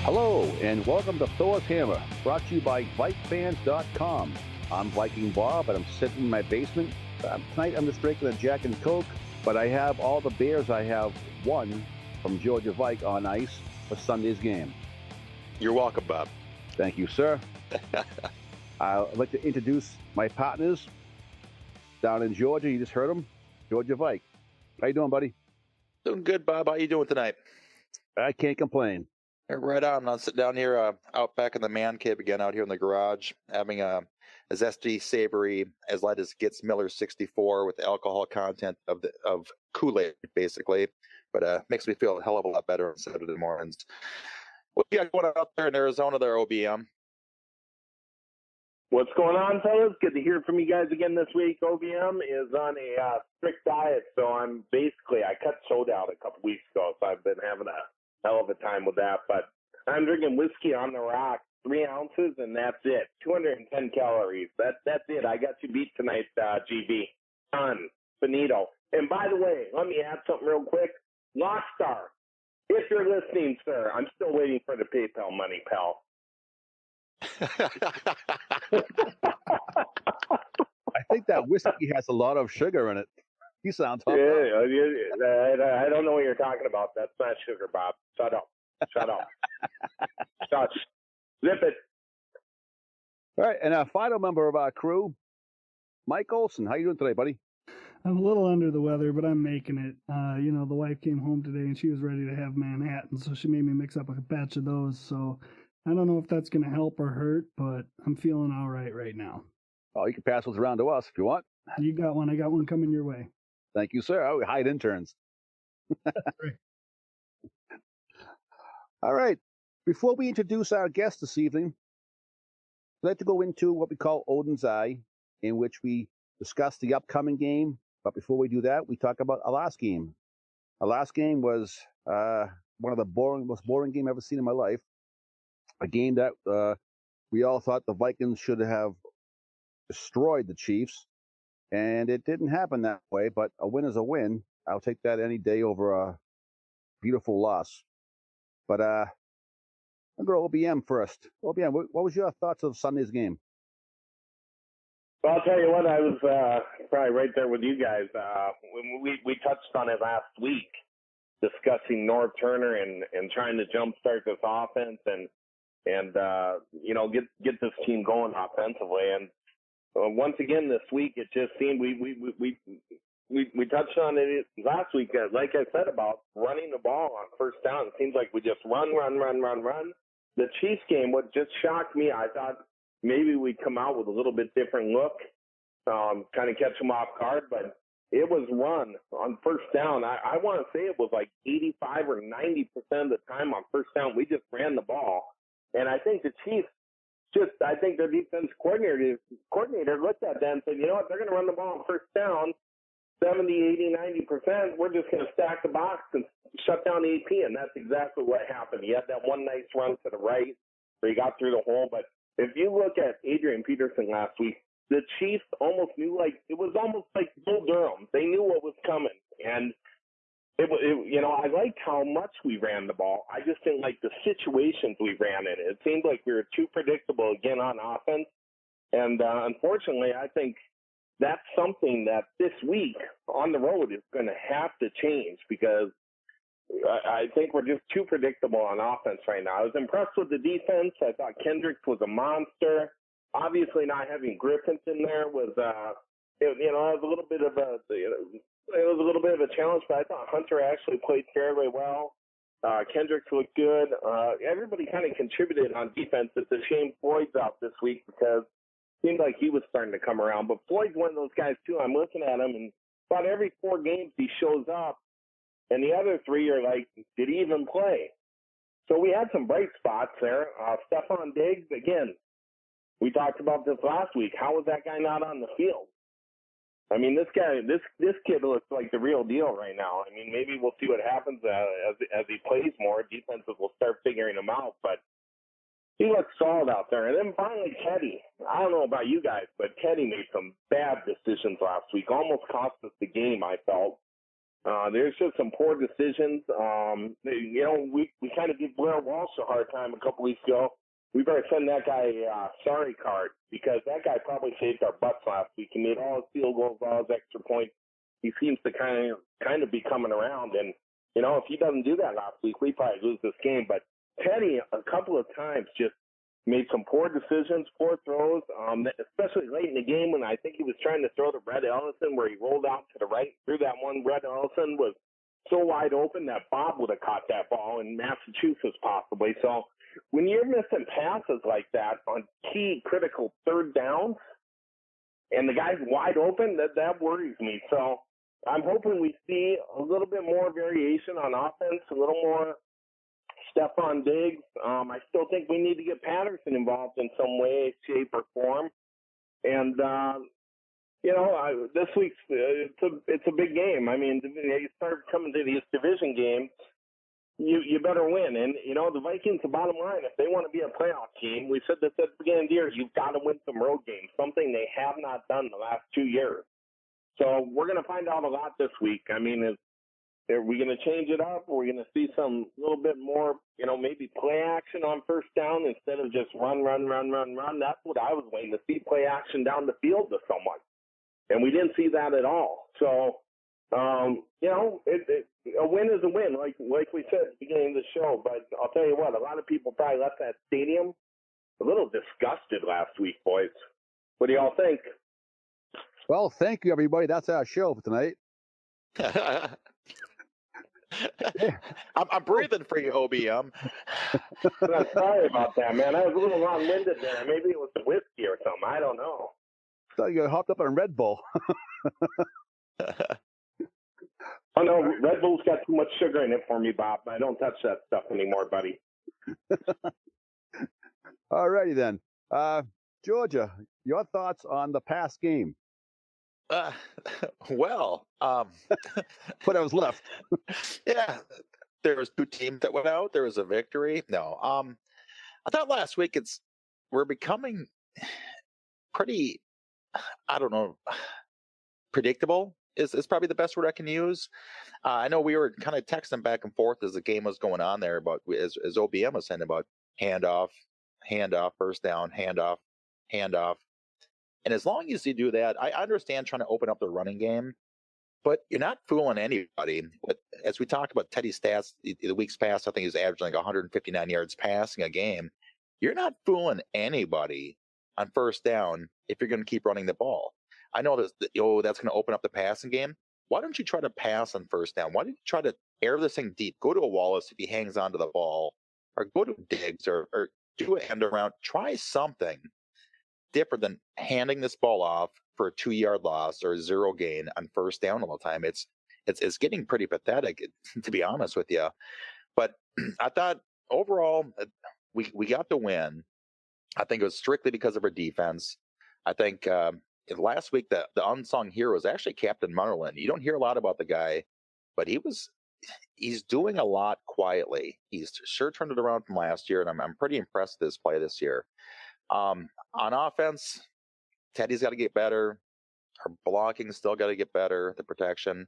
Hello, and welcome to Thor's Hammer, brought to you by VikeFans.com. I'm Viking Bob, and I'm sitting in my basement. Tonight I'm just drinking a Jack and Coke, but I have all the beers I have won from Georgia Vike on ice for Sunday's game. You're welcome, Bob. Thank you, sir. I'd like to introduce my partners down in Georgia. You just heard them, Georgia Vike. How you doing, buddy? Doing good, Bob. How you doing tonight? I can't complain. Right on. I'll sit down here out back in the man cave again, out here in the garage, having a zesty, savory, as light as gets Miller 64 with the alcohol content of Kool-Aid, basically. But makes me feel a hell of a lot better on Saturday mornings. What you got going out there in Arizona there, OBM? What's going on, fellas? Good to hear from you guys again this week. OBM is on a strict diet, so I cut soda out a couple weeks ago, so I've been having a hell of a time with that. But I'm drinking whiskey on the rocks, 3 ounces, and that's it. 210 calories. That's it. I got you beat tonight, GB. Done. Finito. And by the way, let me add something real quick. Lockstar, if you're listening, sir, I'm still waiting for the PayPal money, pal. I think that whiskey has a lot of sugar in it. You sound tough. I don't know what you're talking about. That's not sugar, Bob. Shut up. Shut up. Shut. Zip it. All right, and our final member of our crew, Mike Olson. How you doing today, buddy? I'm a little under the weather, but I'm making it. The wife came home today and she was ready to have Manhattan, so she made me mix up a batch of those. So I don't know if that's going to help or hurt, but I'm feeling all right now. Oh, you can pass those around to us if you want. You got one. I got one coming your way. Thank you, sir. Oh, we hide interns. Right. All right. Before we introduce our guest this evening, I'd like to go into what we call Odin's Eye, in which we discuss the upcoming game. But before we do that, we talk about our last game. Our last game was one of the most boring game I've ever seen in my life. A game that we all thought the Vikings should have destroyed the Chiefs. And it didn't happen that way, but a win is a win. I'll take that any day over a beautiful loss. But I'll go to OBM first. OBM, what was your thoughts of Sunday's game? Well, I'll tell you what, I was probably right there with you guys. We touched on it last week, discussing North Turner and trying to jumpstart this offense and get this team going offensively. And once again this week, it just seemed we touched on it last week. Like I said about running the ball on first down, it seems like we just run. The Chiefs game, what just shocked me, I thought maybe we'd come out with a little bit different look, kind of catch them off guard, but it was run on first down. I want to say it was like 85 or 90% of the time on first down, we just ran the ball. And I think the Chiefs I think their defense coordinator looked at that and said, you know what, they're going to run the ball on first down 70, 80, 90%. We're just going to stack the box and shut down AP. And that's exactly what happened. He had that one nice run to the right where he got through the hole. But if you look at Adrian Peterson last week, the Chiefs almost knew, it was almost like Bull Durham. They knew what was coming. And I liked how much we ran the ball. I just didn't like the situations we ran in. It seemed like we were too predictable again on offense. And unfortunately, I think that's something that this week on the road is going to have to change because I think we're just too predictable on offense right now. I was impressed with the defense. I thought Kendricks was a monster. Obviously, not having Griffin in there was, it was a little bit of a challenge, but I thought Hunter actually played fairly well. Kendricks looked good. Everybody kind of contributed on defense. It's a shame Floyd's out this week because it seemed like he was starting to come around. But Floyd's one of those guys, too. I'm looking at him, and about every 4 games he shows up, and the other 3 are like, did he even play? So we had some bright spots there. Stephon Diggs, again, we talked about this last week. How was that guy not on the field? I mean, this kid looks like the real deal right now. I mean, maybe we'll see what happens as he plays more. Defenses will start figuring him out, but he looks solid out there. And then finally, Teddy. I don't know about you guys, but Teddy made some bad decisions last week. Almost cost us the game, I felt. There's just some poor decisions. We kind of gave Blair Walsh a hard time a couple weeks ago. We better send that guy a sorry card, because that guy probably saved our butts last week. He made all his field goals, all his extra points. He seems to kind of be coming around. And, if he doesn't do that last week, we probably lose this game. But Teddy, a couple of times, just made some poor decisions, poor throws, especially late in the game when I think he was trying to throw to Red Ellison, where he rolled out to the right, threw that one. Red Ellison was so wide open that Bob would have caught that ball in Massachusetts possibly. So when you're missing passes like that on key critical third downs and the guy's wide open, that worries me. So I'm hoping we see a little bit more variation on offense, a little more Stephon Diggs. I still think we need to get Patterson involved in some way, shape, or form. And, this week's it's a big game. I mean, you start coming to these division games, you better win. And, the Vikings, the bottom line, if they want to be a playoff team, we said this at the beginning of the year, you've got to win some road games, something they have not done the last 2 years. So we're going to find out a lot this week. I mean, are we going to change it up? Are we going to see some little bit more, maybe play action on first down instead of just run? That's what I was waiting to see, play action down the field to someone. And we didn't see that at all. So, a win is a win, like we said at the beginning of the show. But I'll tell you what, a lot of people probably left that stadium a little disgusted last week, boys. What do y'all think? Well, thank you, everybody. That's our show for tonight. I'm breathing for you, OBM. I'm sorry about that, man. I was a little long-winded there. Maybe it was the whiskey or something. I don't know. So you got hopped up on Red Bull. Oh, no, Red Bull's got too much sugar in it for me, Bob. I don't touch that stuff anymore, buddy. All righty then. Georgia, your thoughts on the past game? What was left. Yeah, there was 2 teams that went out. There was a victory. No, I thought last week we're becoming pretty, I don't know, predictable is probably the best word I can use. I know we were kind of texting back and forth as the game was going on there, but as OBM was saying about handoff, first down, handoff. And as long as you do that, I understand trying to open up the running game, but you're not fooling anybody. As we talked about Teddy's stats the weeks past, I think he's averaging like 159 yards passing a game. You're not fooling anybody on first down if you're going to keep running the ball. I know that's going to open up the passing game. Why don't you try to pass on first down? Why don't you try to air this thing deep? Go to a Wallace if he hangs onto the ball, or go to Diggs, or do an end around. Try something different than handing this ball off for a 2-yard loss or a 0 gain on first down all the time. It's getting pretty pathetic, to be honest with you. But I thought overall we got the win. I think it was strictly because of our defense. I think last week the unsung hero was actually Captain Munnerlyn. You don't hear a lot about the guy, but he's doing a lot quietly. He's sure turned it around from last year, and I'm pretty impressed with his play this year. On offense, Teddy's got to get better. Our blocking still got to get better. The protection.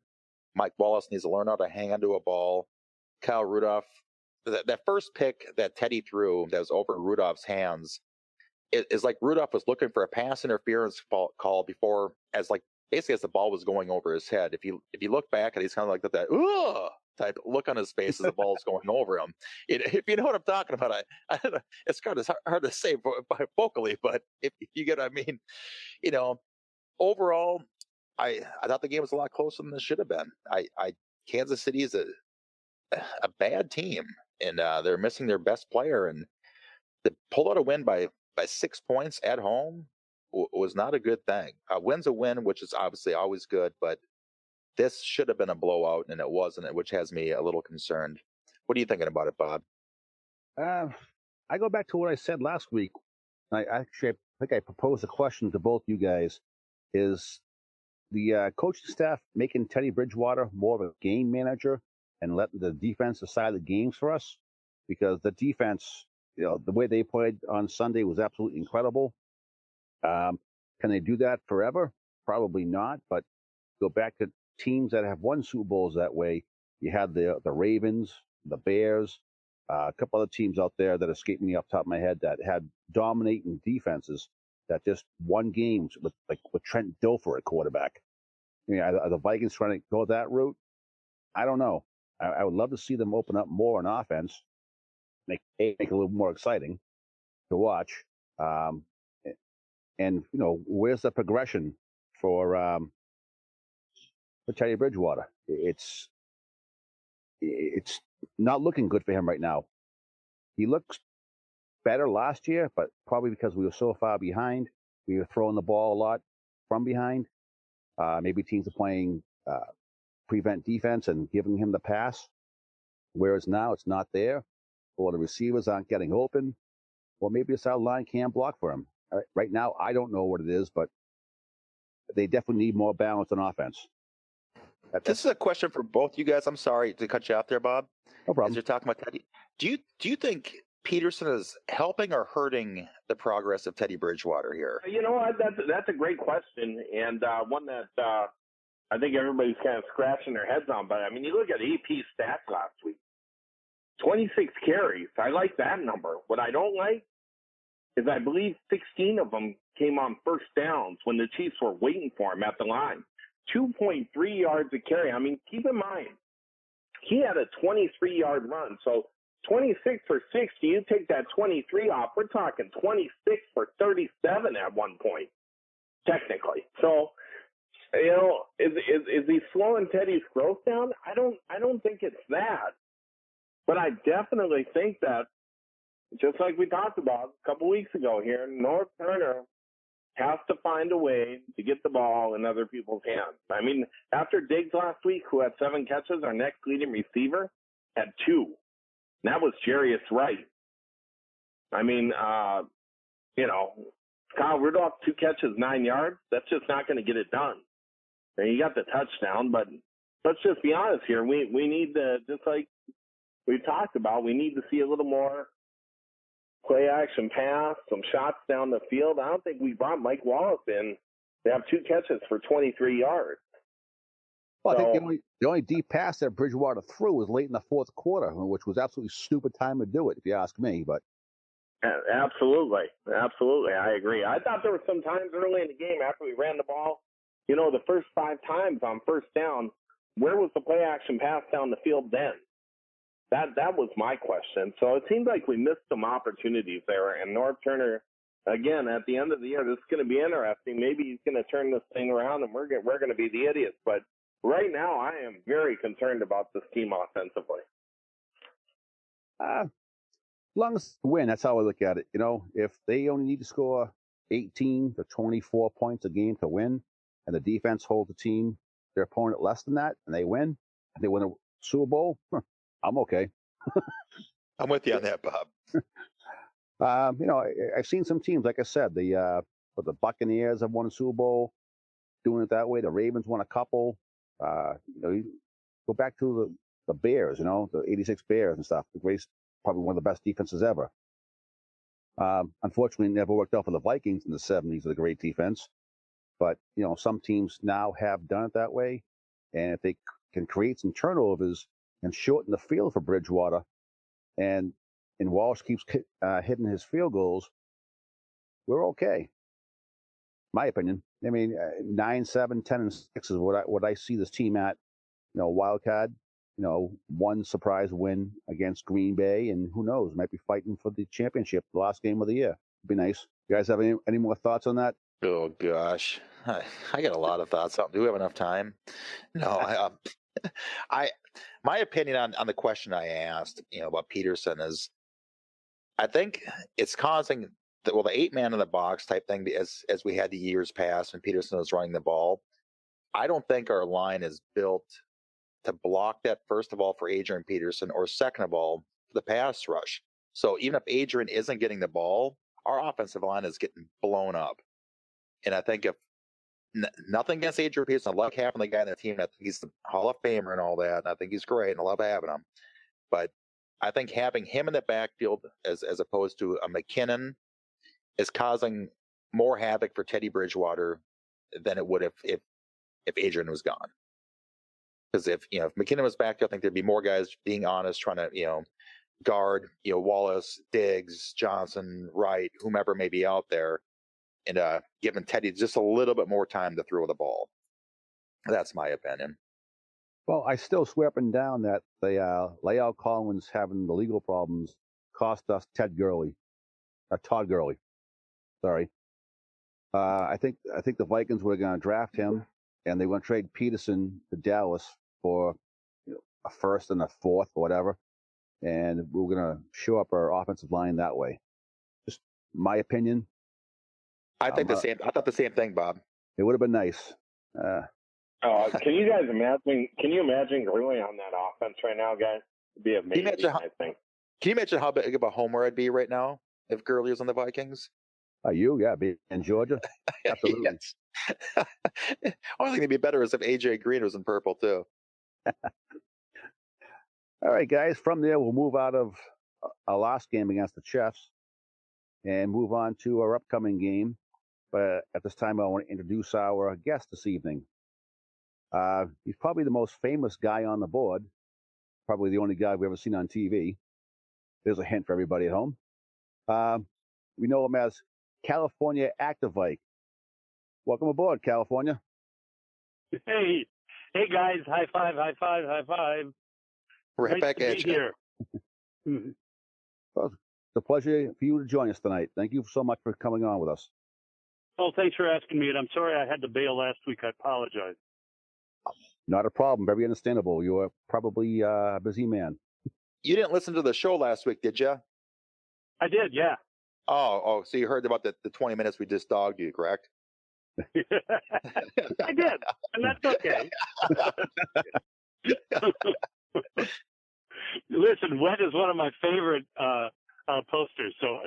Mike Wallace needs to learn how to hang onto a ball. Kyle Rudolph, that first pick that Teddy threw that was over Rudolph's hands, is like Rudolph was looking for a pass interference call before, basically as the ball was going over his head. If you look back, and he's kind of like that ugh type look on his face as the ball's going over him. If you know what I'm talking about, I don't know, it's hard to say vocally, but if you get what I mean, overall, I thought the game was a lot closer than it should have been. Kansas City is a bad team, and they're missing their best player, and to pull out a win by 6 points at home was not a good thing. A win's a win, which is obviously always good, but this should have been a blowout, and it wasn't, which has me a little concerned. What are you thinking about it, Bob? I go back to what I said last week. I think I proposed a question to both you guys. Is the coaching staff making Teddy Bridgewater more of a game manager and letting the defense decide the games for us? Because the defense, the way they played on Sunday was absolutely incredible. Can they do that forever? Probably not. But go back to teams that have won Super Bowls that way. You had the Ravens, the Bears, a couple other teams out there that escaped me off the top of my head that had dominating defenses that just won games with Trent Dilfer at quarterback. I mean, are the Vikings trying to go that route? I don't know. I would love to see them open up more on offense, make it a little more exciting to watch. And where's the progression for Teddy Bridgewater? It's not looking good for him right now. He looks better last year, but probably because we were so far behind, we were throwing the ball a lot from behind. Maybe teams are playing prevent defense and giving him the pass, whereas now it's not there, or the receivers aren't getting open, or maybe this our line can't block for him. Right now, I don't know what it is, but they definitely need more balance on offense. This is a question for both you guys. I'm sorry to cut you off there, Bob. No problem. As you're talking about Teddy, do you think Peterson is helping or hurting the progress of Teddy Bridgewater here? You know what? That's a great question, and one that I think everybody's kind of scratching their heads on. But I mean, you look at AP stats last week: 26 carries. I like that number. What I don't like is I believe 16 of them came on first downs when the Chiefs were waiting for him at the line. 2.3 yards a carry. I mean, keep in mind, he had a 23-yard run. So 26 for 60, you take that 23 off, we're talking 26 for 37 at one point, technically. So, is he slowing Teddy's growth down? I don't think it's that. But I definitely think that, just like we talked about a couple weeks ago here, North Turner has to find a way to get the ball in other people's hands. I mean, after Diggs last week, who had 7 catches, our next leading receiver had 2. And that was Jarius Wright. I mean, Kyle Rudolph, 2 catches, 9 yards. That's just not going to get it done. And you got the touchdown, but let's just be honest here. We need to, just like we talked about, we need to see a little more play action pass, some shots down the field. I don't think we brought Mike Wallace in to have 2 catches for 23 yards. Well, I think the only deep pass that Bridgewater threw was late in the fourth quarter, which was absolutely stupid time to do it, if you ask me. But absolutely, I agree. I thought there were some times early in the game after we ran the ball, the first 5 times on first down, where was the play action pass down the field then? That was my question. So it seems like we missed some opportunities there. And North Turner, again, at the end of the year, this is going to be interesting. Maybe he's going to turn this thing around, and we're going to be the idiots. But right now, I am very concerned about this team offensively. As long as they win, that's how I look at it. If they only need to score 18 to 24 points a game to win, and the defense holds their opponent less than that, and they win a Super Bowl, I'm okay. I'm with you on that, Bob. I've seen some teams, like I said, the Buccaneers have won a Super Bowl doing it that way. The Ravens won a couple. You go back to the Bears, the 86 Bears and stuff. The greatest, probably one of the best defenses ever. Unfortunately, it never worked out for the Vikings in the 70s with a great defense. But, some teams now have done it that way. And if they can create some turnovers and shorten the field for Bridgewater, and Walsh keeps hitting his field goals, we're okay. My opinion. I mean, 9-7, 10-6 is what I see this team at. Wildcat, one surprise win against Green Bay, and who knows, might be fighting for the championship, the last game of the year. It'd be nice. You guys have any more thoughts on that? Oh gosh, I got a lot of thoughts. Do we have enough time? No, my opinion on the question I asked, about Peterson is, I think it's causing the 8-man in the box type thing as we had the years past when Peterson was running the ball. I don't think our line is built to block that, first of all, for Adrian Peterson, or second of all, the pass rush. So even if Adrian isn't getting the ball, our offensive line is getting blown up. And I think if nothing against Adrian Peterson, I love having the guy in the team. I think he's the Hall of Famer and all that. And I think he's great, and I love having him. But I think having him in the backfield as opposed to a McKinnon is causing more havoc for Teddy Bridgewater than it would if Adrian was gone. Because if McKinnon was back, I think there'd be more guys being honest, trying to guard Wallace, Diggs, Johnson, Wright, whomever may be out there, and giving Teddy just a little bit more time to throw the ball. That's my opinion. Well, I still swear up and down that the layout Collins having the legal problems cost us Todd Gurley. Sorry. I think the Vikings were going to draft him, and they were going to trade Peterson to Dallas for a first and a fourth or whatever, and we were going to show up our offensive line that way. Just my opinion. I thought the same thing, Bob. It would have been nice. Can you guys imagine? Can you imagine Gurley on that offense right now, guys? It'd be amazing. I think. Can you imagine how big of a homer I'd be right now if Gurley was on the Vikings? Be in Georgia. Absolutely. Only thing that'd be better is if AJ Green was in purple too. All right, guys. From there, we'll move out of our last game against the Chiefs and move on to our upcoming game. But at this time, I want to introduce our guest this evening. He's probably the most famous guy on the board. Probably the only guy we've ever seen on TV. There's a hint for everybody at home. We know him as California Activite. Welcome aboard, California. Hey guys! High five! High five! High five! Right nice back at you. Here. Well, it's a pleasure for you to join us tonight. Thank you so much for coming on with us. Oh, thanks for asking me. And I'm sorry I had to bail last week. I apologize. Not a problem. Very understandable. You are probably a busy man. You didn't listen to the show last week, did you? I did, yeah. Oh, so you heard about the 20 minutes we just dogged you, correct? I did, and that's okay. Listen, Wet is one of my favorite posters. So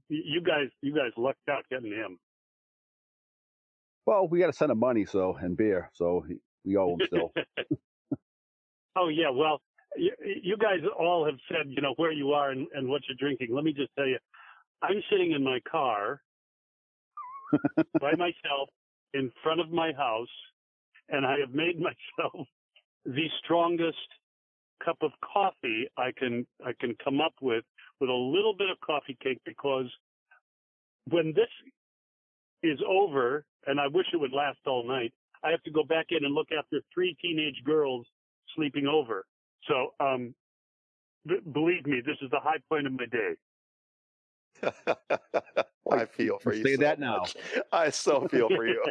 you guys lucked out getting him. Well, we got to send him money, and beer, so we owe him still. Oh yeah, well, you guys all have said where you are and what you're drinking. Let me just tell you, I'm sitting in my car by myself in front of my house, and I have made myself the strongest cup of coffee I can come up with a little bit of coffee cake, because when this is over, and I wish it would last all night, I have to go back in and look after 3 teenage girls sleeping over. So believe me, this is the high point of my day. I feel for you. Say that now. I so feel for you.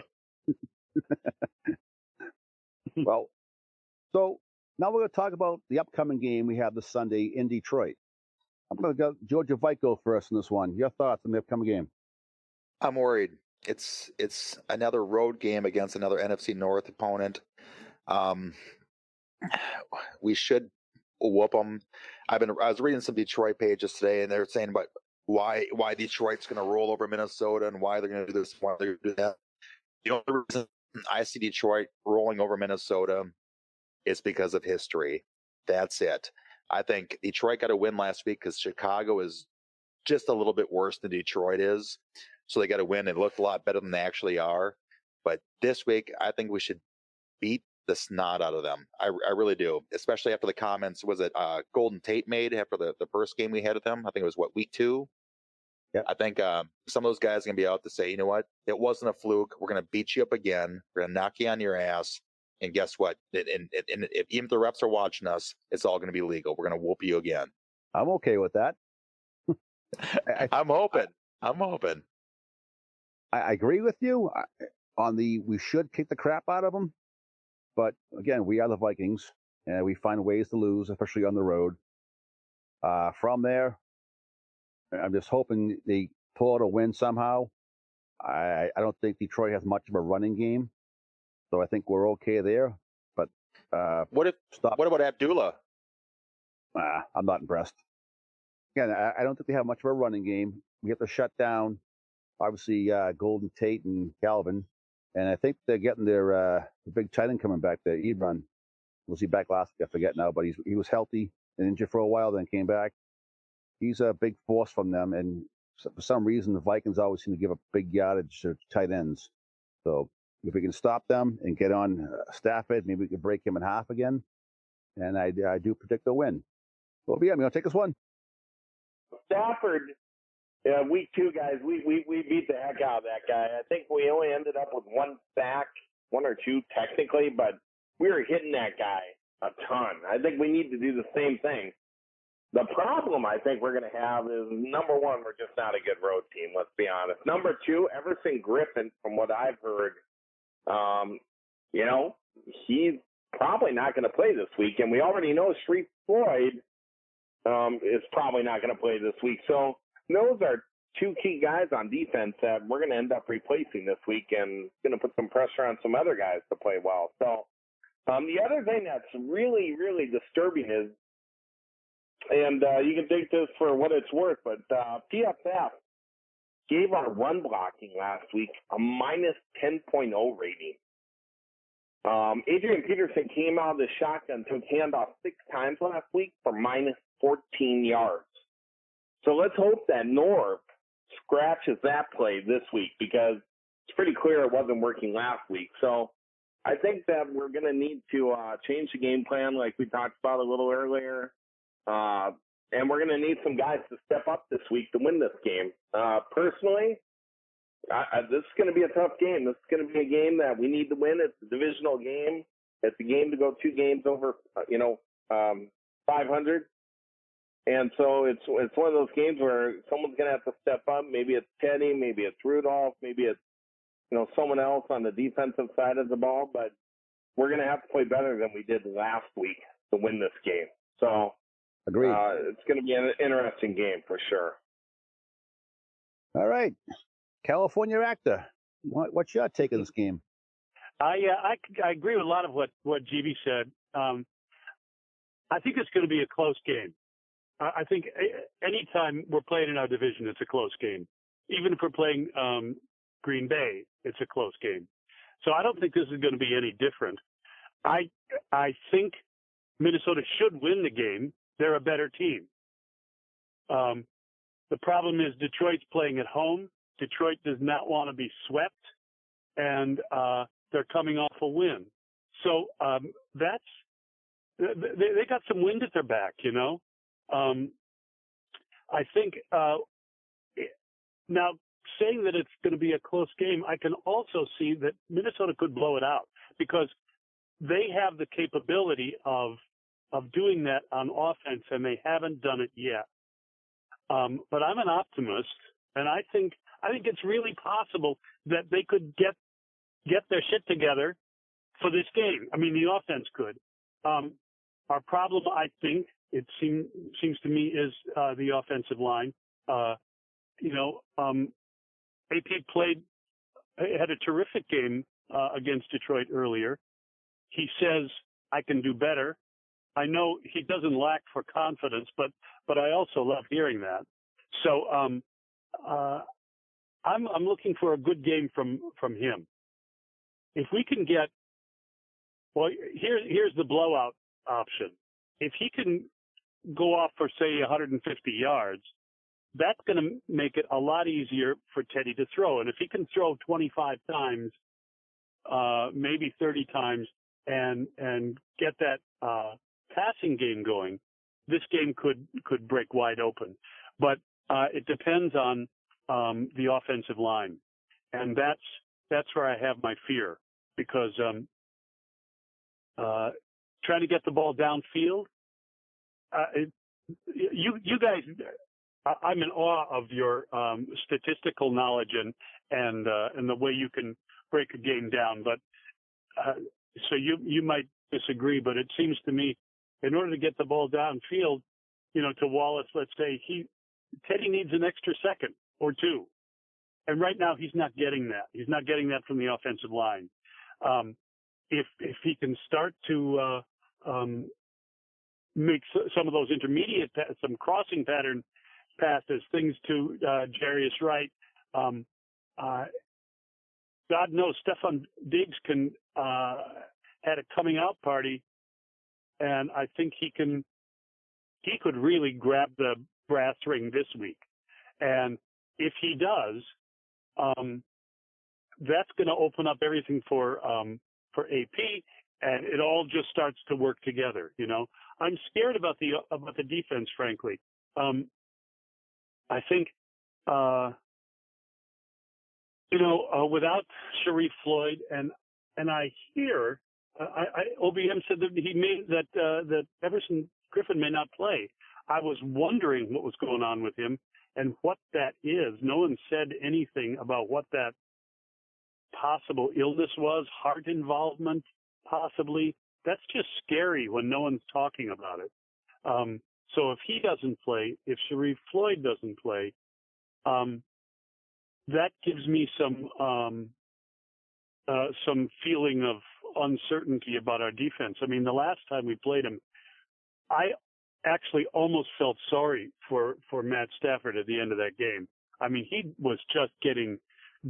Well, so now we're going to talk about the upcoming game we have this Sunday in Detroit. I'm going to go Georgia Viko first in this one. Your thoughts on the upcoming game? I'm worried. It's another road game against another NFC North opponent. We should whoop them. I was reading some Detroit pages today, and they're saying about why Detroit's going to roll over Minnesota and why they're going to do this, why they're going to do that. The only reason I see Detroit rolling over Minnesota is because of history. That's it. I think Detroit got a win last week because Chicago is just a little bit worse than Detroit is. So they got to win and look a lot better than they actually are. But this week, I think we should beat the snot out of them. I really do, especially after the comments, was it Golden Tate made after the first game we had with them? I think it was, week 2? Yeah. I think some of those guys are going to be out to say, you know what? It wasn't a fluke. We're going to beat you up again. We're going to knock you on your ass. And guess what? And if even if the refs are watching us, it's all going to be legal. We're going to whoop you again. I'm okay with that. I'm hoping. I agree with you we should kick the crap out of them. But again, we are the Vikings, and we find ways to lose, especially on the road. From there, I'm just hoping they pull out a win somehow. I don't think Detroit has much of a running game, so I think we're okay there. But what about Abdullah? I'm not impressed. Again, I don't think they have much of a running game. We have to shut down, obviously, Golden Tate and Calvin. And I think they're getting their big tight end coming back, the Ebron. Was he back last week? I forget now, but he was healthy and injured for a while, then came back. He's a big force from them, and for some reason, the Vikings always seem to give up big yardage to tight ends. So If we can stop them and get on Stafford, maybe we can break him in half again. And I do predict a win. Well, yeah, I'm going to take this one. Stafford, week 2, guys, we beat the heck out of that guy. I think we only ended up with 1 sack, 1 or 2 technically, but we were hitting that guy a ton. I think we need to do the same thing. The problem I think we're going to have is, number 1, we're just not a good road team, let's be honest. Number 2, Everson Griffin, from what I've heard, he's probably not going to play this week, and we already know Sharif Floyd is probably not going to play this week. So those are 2 key guys on defense that we're going to end up replacing this week, and going to put some pressure on some other guys to play well. So the other thing that's really, really disturbing is, and you can take this for what it's worth, but PFF gave our run blocking last week a minus 10.0 rating. Adrian Peterson came out of the shotgun, took handoff 6 times last week for minus 14 yards. So let's hope that Norv scratches that play this week, because it's pretty clear it wasn't working last week. So I think that we're going to need to change the game plan like we talked about a little earlier. And we're going to need some guys to step up this week to win this game. Personally, this is going to be a tough game. This is going to be a game that we need to win. It's a divisional game. It's a game to go 2 games over, 500. And so it's one of those games where someone's going to have to step up. Maybe it's Teddy, maybe it's Rudolph, maybe it's, someone else on the defensive side of the ball. But we're going to have to play better than we did last week to win this game. So Agreed. It's going to be an interesting game for sure. All right. California actor, what's your take on this game? I agree with a lot of what GB said. I think it's going to be a close game. I think anytime we're playing in our division, it's a close game. Even if we're playing Green Bay, it's a close game. So I don't think this is going to be any different. I think Minnesota should win the game. They're a better team. The problem is Detroit's playing at home. Detroit does not want to be swept, and they're coming off a win. So they got some wind at their back, I think now, saying that it's going to be a close game, I can also see that Minnesota could blow it out, because they have the capability of doing that on offense, and they haven't done it yet. But I'm an optimist, and I think it's really possible that they could get their shit together for this game. I mean, the offense could. Our problem, I think, it seems to me, is the offensive line. AP had a terrific game against Detroit earlier. He says, I can do better. I know he doesn't lack for confidence, but I also love hearing that. So I'm looking for a good game from him. If we can get, well, here's the blowout option. If he can go off for, say, 150 yards, that's going to make it a lot easier for Teddy to throw. And if he can throw 25 times, maybe 30 times, and get that passing game going, this game could break wide open. But it depends on the offensive line, and that's where I have my fear, because trying to get the ball downfield, you guys, I'm in awe of your statistical knowledge and the way you can break a game down. But so you might disagree, but it seems to me, in order to get the ball downfield, to Wallace, let's say, Teddy needs an extra second or 2. And right now he's not getting that. He's not getting that from the offensive line. If he can start to make some of those intermediate, some crossing pattern passes, things to Jarius Wright, God knows Stephon Diggs had a coming out party, and I think he could really grab the brass ring this week. And if he does, that's going to open up everything for AP, and it all just starts to work together. I'm scared about the defense, frankly. I think, without Sharif Floyd, and I hear, OBM said that that Everson Griffin may not play. I was wondering what was going on with him and what that is. No one said anything about what that possible illness was, heart involvement, possibly. That's just scary when no one's talking about it. So if he doesn't play, if Sharif Floyd doesn't play, that gives me some feeling of uncertainty about our defense. I mean, the last time we played him, I actually almost felt sorry for Matt Stafford at the end of that game. I mean, he was just getting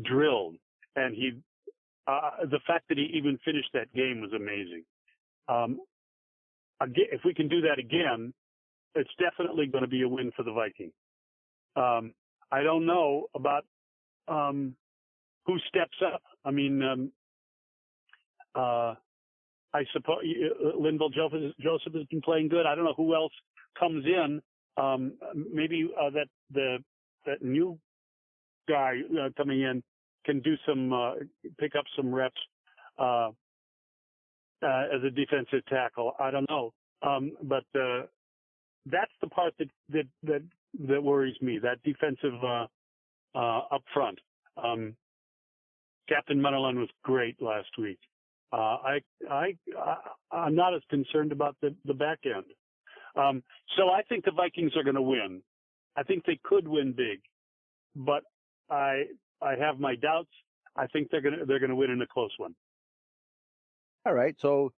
drilled, and the fact that he even finished that game was amazing. Again, if we can do that again, it's definitely going to be a win for the Vikings. I don't know about who steps up. I mean, I suppose Linval Joseph has been playing good. I don't know who else comes in. Maybe that new guy coming in can do pick up some reps as a defensive tackle. I don't know, but that's the part that worries me. That defensive up front. Captain Munnerlyn was great last week. I'm not as concerned about the back end. So I think the Vikings are going to win. I think they could win big, but I have my doubts. I think they're going to win in a close one. All right, so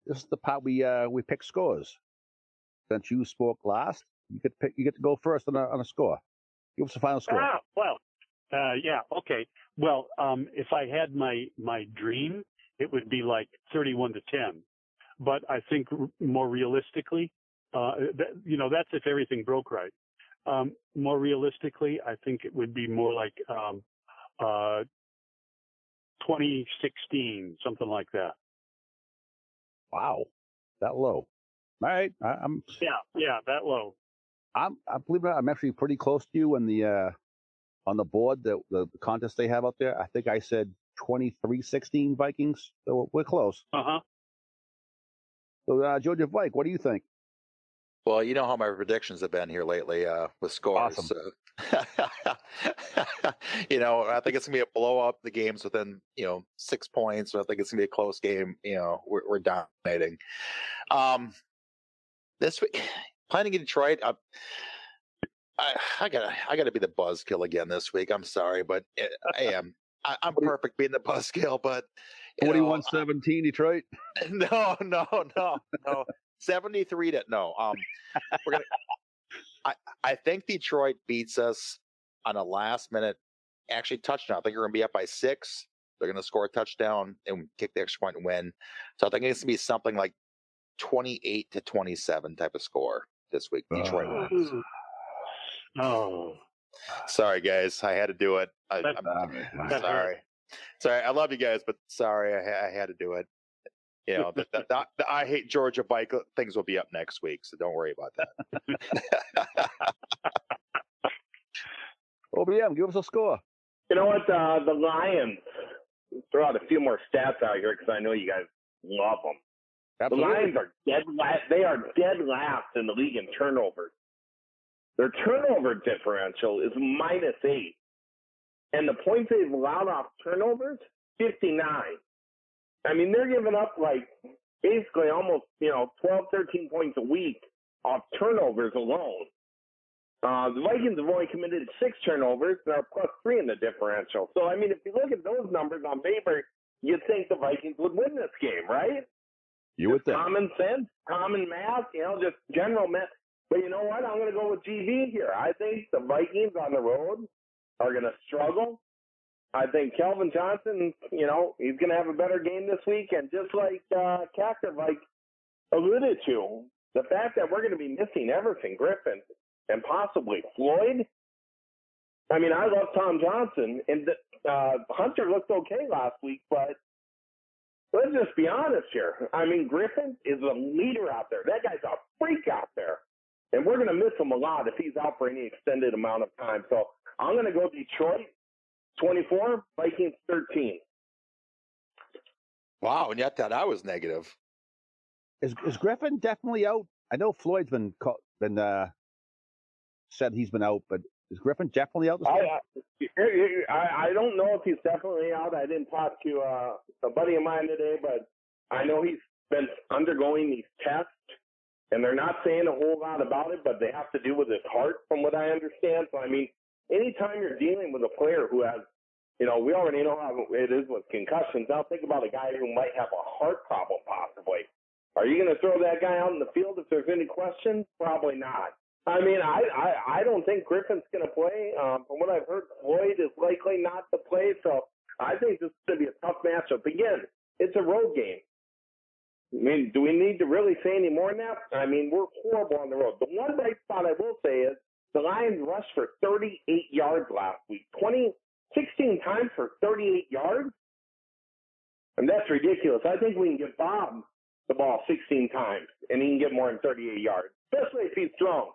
this is the part we pick scores. Since you spoke last, you get to go first on a score. Give us the final score. Yeah, okay. Well, if I had my dream, it would be like 31-10. But I think more realistically, that's if everything broke right. More realistically, I think it would be more like 2016, something like that. Wow, that low. All right, I'm. Yeah, that low. I believe it or not, I'm actually pretty close to you on the board, the contest they have out there. I think I said 23-16 Vikings, so we're close. Uh-huh. So, Georgia Vike, what do you think? Well, you know how my predictions have been here lately with scores. Awesome. So. I think it's going to be a blow up, the game's within, 6 points. I think it's going to be a close game. We're dominating. This week, playing in Detroit, I gotta be the buzzkill again this week. I'm sorry, but I am. I'm perfect being the buzzkill, but 21-17 Detroit. No. 73 to no. We're gonna. I think Detroit beats us on a last minute, actually touchdown. I think we're gonna be up by 6. They're gonna score a touchdown and kick the extra point and win. So I think it's gonna be something like 28-27 type of score this week. Detroit wins. Oh, sorry guys, I had to do it. I'm sorry. Sorry, I love you guys, but sorry, I had to do it. The I hate Georgia Bike things will be up next week, so don't worry about that. OBM, give us a score. You know what? The Lions, throw out a few more stats out here because I know you guys love them. Absolutely. The Lions are dead last. They are dead last in the league in turnovers. Their turnover differential is -8. And the points they've allowed off turnovers, 59. I mean, they're giving up basically almost, 12, 13 points a week off turnovers alone. The Vikings have only committed 6 turnovers. They're +3 in the differential. So, I mean, if you look at those numbers on paper, you'd think the Vikings would win this game, right? You would think. Common sense, common math, just general math. But you know what? I'm going to go with GV here. I think the Vikings on the road are going to struggle. I think Kelvin Johnson, he's going to have a better game this week. And just like Cacker alluded to, the fact that we're going to be missing Everson Griffin and possibly Floyd. I mean, I love Tom Johnson, and Hunter looked okay last week, but let's just be honest here. I mean, Griffin is a leader out there. That guy's a freak out there. And we're going to miss him a lot if he's out for any extended amount of time. So I'm going to go Detroit 24, Vikings 13. Wow, and yet that I was negative. Is Griffin definitely out? I know Floyd's been said he's been out, but is Griffin definitely out? I don't know if he's definitely out. I didn't talk to a buddy of mine today, but I know he's been undergoing these tests, and they're not saying a whole lot about it, but they have to do with his heart, from what I understand. So, I mean, anytime you're dealing with a player who has, we already know how it is with concussions. Now think about a guy who might have a heart problem possibly. Are you going to throw that guy out in the field if there's any question? Probably not. I mean, I don't think Griffin's going to play. From what I've heard, Floyd is likely not to play. So I think this is going to be a tough matchup. Again, it's a road game. I mean, do we need to really say any more than that? I mean, we're horrible on the road. The one bright spot I will say is the Lions rushed for 38 yards last week. 16 times for 38 yards? And that's ridiculous. I think we can get Bob the ball 16 times, and he can get more than 38 yards, especially if he's thrown.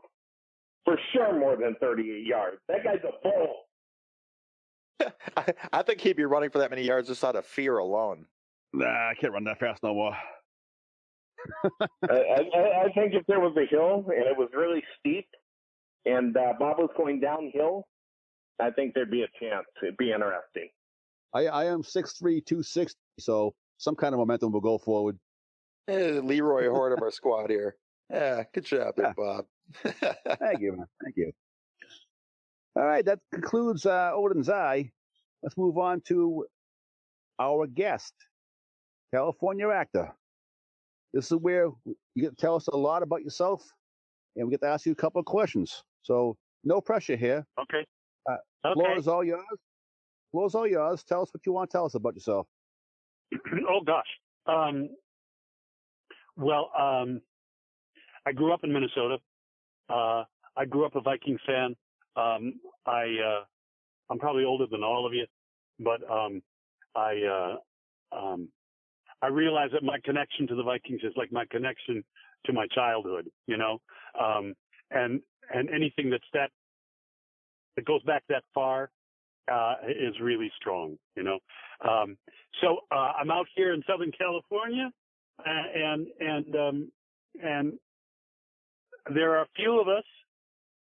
For sure more than 38 yards. That guy's a bull. I think he'd be running for that many yards just out of fear alone. Nah, I can't run that fast no more. I think if there was a hill and it was really steep and Bob was going downhill, I think there'd be a chance. It'd be interesting. I am 6'3", 260, so some kind of momentum will go forward. Leroy Horde of our squad here. Yeah, good job there, Bob. Thank you, man. Thank you. All right, that concludes Odin's Eye. Let's move on to our guest, California actor. This is where you get to tell us a lot about yourself, and we get to ask you a couple of questions. So no pressure here. Okay. Floor is all yours. Floor is all yours. Tell us what you want to tell us about yourself. Oh, gosh. Well, I grew up in Minnesota. I grew up a Viking fan. I'm probably older than all of you, but I realize that my connection to the Vikings is like my connection to my childhood, and anything that goes back that far is really strong, So I'm out here in Southern California, and there are a few of us,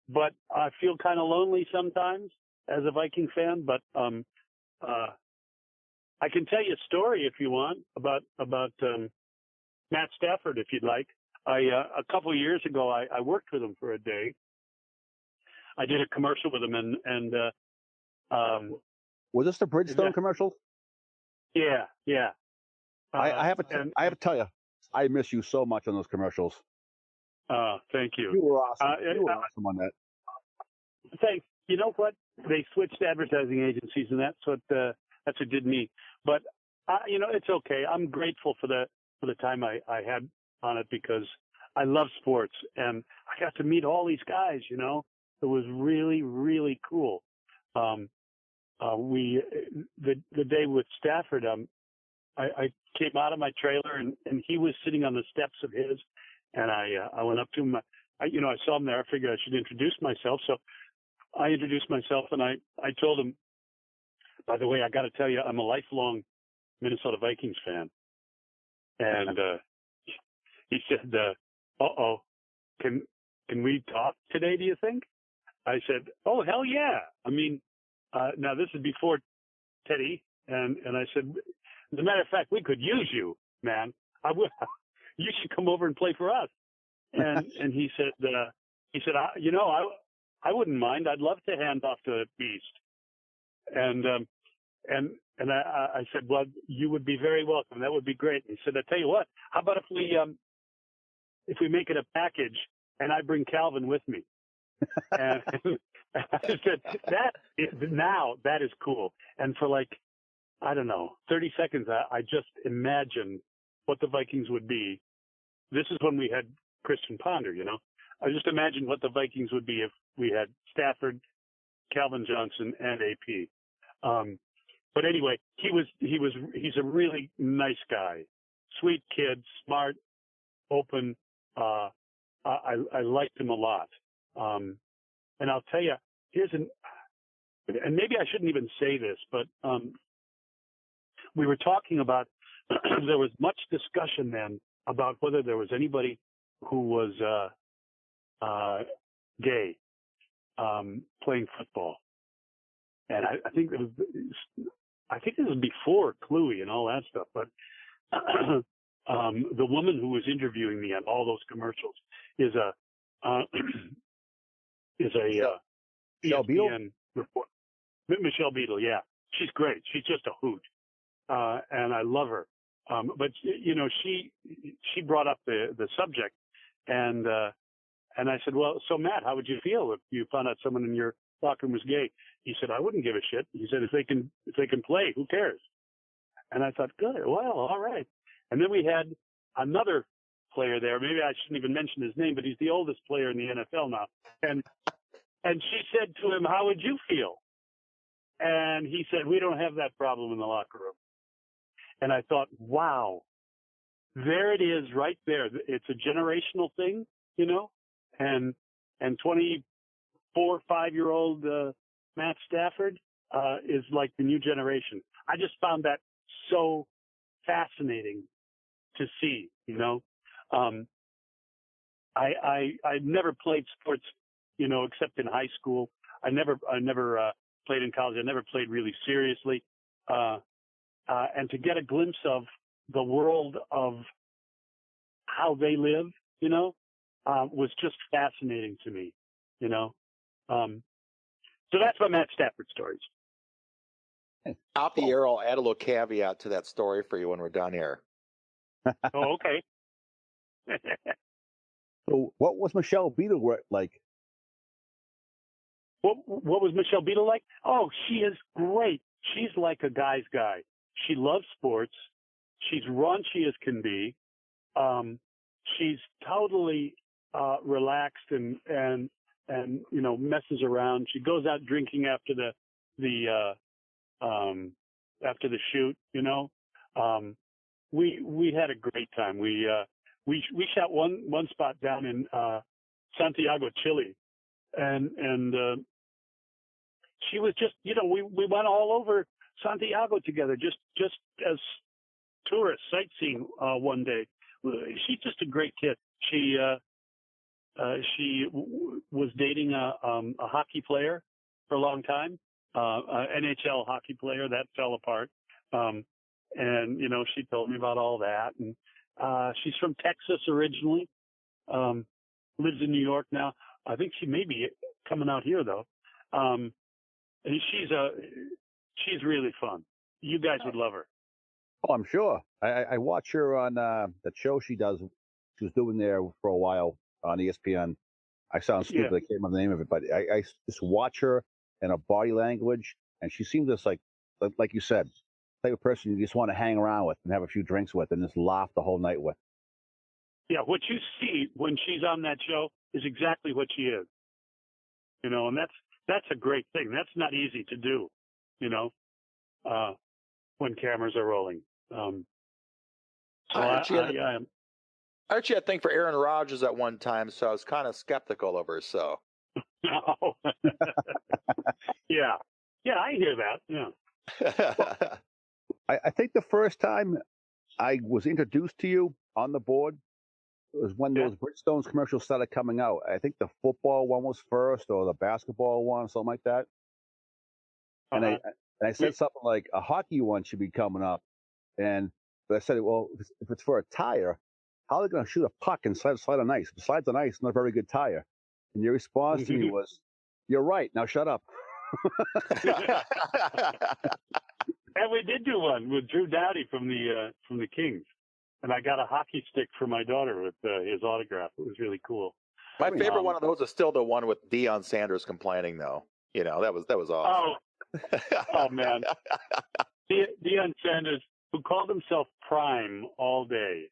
but I feel kind of lonely sometimes as a Viking fan. But I can tell you a story if you want about Matt Stafford, if you'd like. A couple of years ago, I worked with him for a day. I did a commercial with him, and was this the Bridgestone commercial? Yeah. I have to tell you, I miss you so much on those commercials. Thank you. You were awesome. You were awesome on that. Thanks. You know what? They switched advertising agencies, and that's what did me. But it's okay. I'm grateful for the time I had on it because I love sports, and I got to meet all these guys. It was really, really cool. The day with Stafford, I came out of my trailer and he was sitting on the steps of his, and I went up to him. I saw him there. I figured I should introduce myself. So I introduced myself, and I told him, by the way, I got to tell you, I'm a lifelong Minnesota Vikings fan. And he said, can we talk today, do you think? I said, oh, hell yeah. I mean, now this is before Teddy. And I said, as a matter of fact, we could use you, man. You should come over and play for us. And he said, I wouldn't mind. I'd love to hand off to Beast. And I said, well, you would be very welcome. That would be great. And he said, I tell you what, how about if we make it a package and I bring Calvin with me? And I said, that is cool. And for I don't know, 30 seconds, I just imagined what the Vikings would be. This is when we had Christian Ponder, I just imagined what the Vikings would be if we had Stafford, Calvin Johnson, and AP. But anyway, he's a really nice guy, sweet kid, smart, open. I liked him a lot. And I'll tell you, and maybe I shouldn't even say this, but we were talking about, there was much discussion then about whether there was anybody who was gay playing football. And I think this was before Cluey and all that stuff, but the woman who was interviewing me on all those commercials is a Michelle Beadle? ESPN report. Michelle Beadle, yeah. She's great. She's just a hoot. And I love her. But she brought up the subject, and I said, well, so Matt, how would you feel if you found out someone in your locker room was gay? He said, I wouldn't give a shit. He said, if they can play, who cares? And I thought, good, well, all right. And then we had another player there. Maybe I shouldn't even mention his name, but he's the oldest player in the NFL now. And she said to him, how would you feel? And he said, we don't have that problem in the locker room. And I thought, wow, there it is right there. It's a generational thing, and 24, 5-year-old Matt Stafford is like the new generation. I just found that so fascinating to see, I never played sports, except in high school. I never played in college. I never played really seriously. And to get a glimpse of the world of how they live, was just fascinating to me, So that's my Matt Stafford stories. Out the air, I'll add a little caveat to that story for you when we're done here. Oh, okay. So what was Michelle Beadle like? What was Michelle Beadle like? Oh, she is great. She's like a guy's guy. She loves sports. She's raunchy as can be. She's totally relaxed and messes around. She goes out drinking after the shoot. We had a great time. We shot one spot down in Santiago, Chile, and she was just we went all over Santiago together just as tourists sightseeing one day. She's just a great kid. She was dating a hockey player for a long time, NHL hockey player that fell apart. And she told me about all that. And she's from Texas originally, lives in New York now. I think she may be coming out here though. And she's really fun. You guys would love her. Oh, I'm sure. I watch her on that show she does. She was doing there for a while on ESPN. I sound stupid. I can't remember the name of it, but I just watch her and her body language, and she seems just like you said, type of person you just want to hang around with and have a few drinks with and just laugh the whole night with. Yeah, what you see when she's on that show is exactly what she is. And that's a great thing. That's not easy to do, when cameras are rolling. I actually had a thing for Aaron Rodgers at one time, so I was kind of skeptical of her. So, yeah, I hear that. Yeah. Well, I think the first time I was introduced to you on the board was when those Bridgestones commercials started coming out. I think the football one was first, or the basketball one, something like that. And I said something like a hockey one should be coming up, but I said, well, if it's for a tire, how are they going to shoot a puck and slide on ice? If it slides on ice, it's not a very good tire. And your response to me was, "You're right. Now shut up." And we did do one with Drew Doughty from the Kings, and I got a hockey stick for my daughter with his autograph. It was really cool. My favorite one of those is still the one with Deion Sanders complaining, though. That was awesome. Oh man, Deion Sanders, who called himself Prime all day.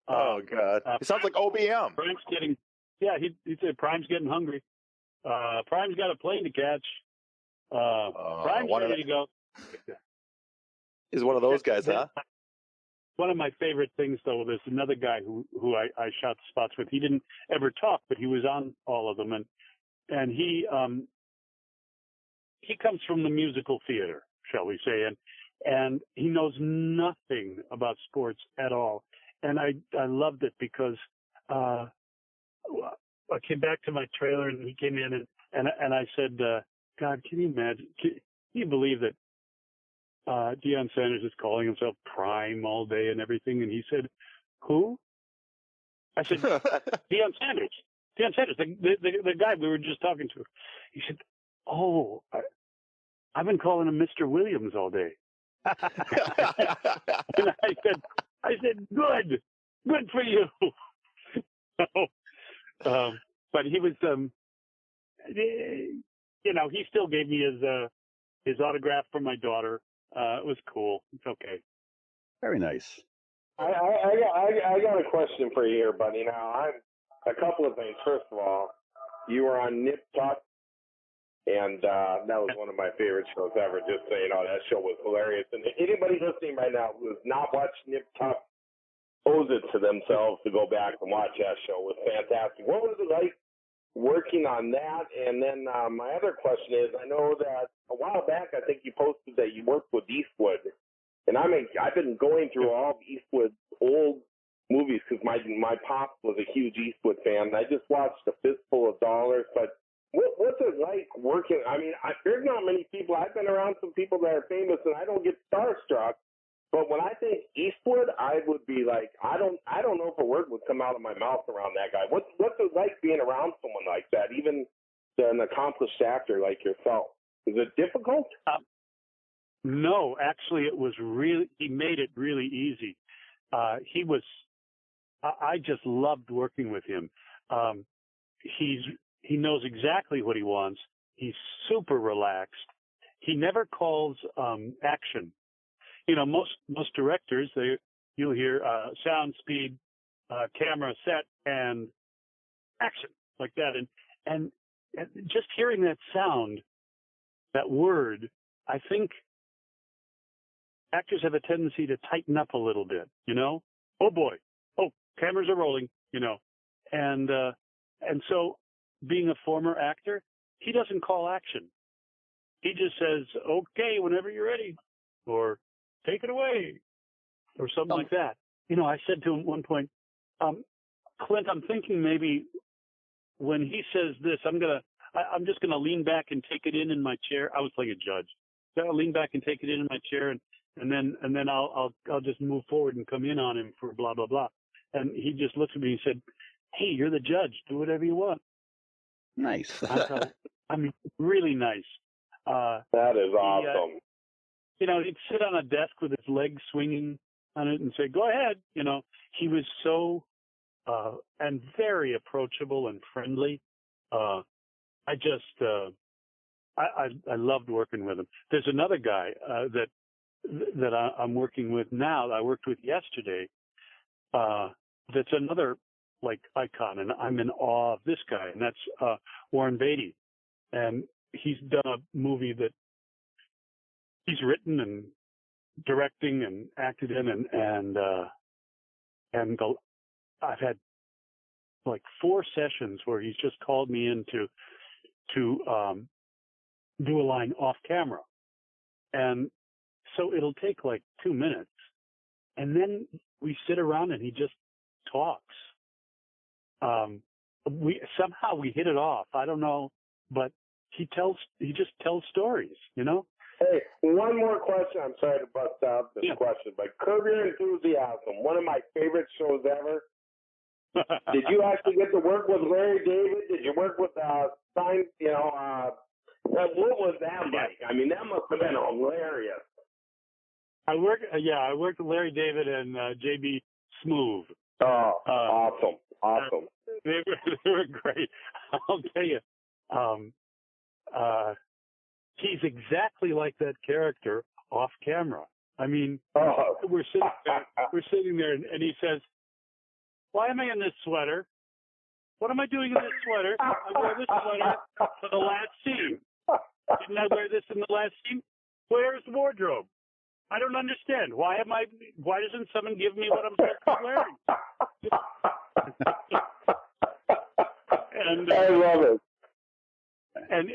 Oh God, it sounds like OBM. Prime's getting, he said Prime's getting hungry. Prime's got a plane to catch. Prime's ready to go. He's one of those guys, huh? One of my favorite things, though, there's another guy who I shot spots with. He didn't ever talk, but he was on all of them, and he comes from the musical theater, shall we say, and he knows nothing about sports at all. And I loved it because I came back to my trailer and he came in and I said, God, can you imagine? Can you believe that Deion Sanders is calling himself Prime all day and everything? And he said, who? I said, Deion Sanders. Deion Sanders, the guy we were just talking to. He said, oh, I've been calling him Mr. Williams all day. And I said, good for you. So, but he was, he still gave me his autograph for my daughter. It was cool. It's okay. Very nice. I got a question for you here, buddy. Now, a couple of things. First of all, you were on Nip Tuck, and that was one of my favorite shows ever. Just so you know, that show was hilarious. And anybody listening right now who has not watched Nip Tuck owes it to themselves to go back and watch that show. It was fantastic. What was it like working on that? And then my other question is, I know that a while back, I think you posted that you worked with Eastwood. And I've been going through all of Eastwood's old movies because my pop was a huge Eastwood fan. I just watched A Fistful of Dollars. But what's it like working? I mean, there's not many people. I've been around some people that are famous, and I don't get starstruck. But when I think Eastwood, I would be like, I don't know if a word would come out of my mouth around that guy. What's it like being around someone like that, even an accomplished actor like yourself? Is it difficult? No, actually, it was he made it really easy. I just loved working with him. He knows exactly what he wants. He's super relaxed. He never calls action. Most directors, you'll hear sound, speed, camera, set, and action like that. And just hearing that sound, that word, I think actors have a tendency to tighten up a little bit, Oh boy. Oh, cameras are rolling, And so being a former actor, he doesn't call action. He just says, okay, whenever you're ready, or take it away, or something like that. I said to him at one point, Clint, I'm thinking maybe when he says this, I'm just gonna lean back and take it in my chair. I was playing a judge. So I'll lean back and take it in my chair, and then I'll just move forward and come in on him for blah blah blah. And he just looked at me and said, "Hey, you're the judge. Do whatever you want." Nice. Really nice. That is awesome. He'd sit on a desk with his legs swinging on it and say, "Go ahead." He was so and very approachable and friendly. I loved working with him. There's another guy that I'm working with now that I worked with yesterday. That's another icon, and I'm in awe of this guy, and that's Warren Beatty. And he's done a movie that he's written and directing and acted in, and I've had 4 sessions where he's just called me in to do a line off camera, and so it'll take 2 minutes, and then we sit around and he just talks. We hit it off. I don't know, but he just tells stories, Hey, one more question. I'm sorry to bust out this question, but Curb Your Enthusiasm, one of my favorite shows ever. Did you actually get to work with Larry David? Did you work with Stein? What was that like? I mean, that must have been hilarious. I worked with Larry David and JB Smoove. Oh, awesome. They were great. I'll tell you, he's exactly like that character off camera. I mean, we're sitting there, and he says, "Why am I in this sweater? What am I doing in this sweater? I wore this sweater for the last scene. Didn't I wear this in the last scene? Where's the wardrobe?" I don't understand. Why doesn't someone give me what I'm supposed to be wearing? And I love it. And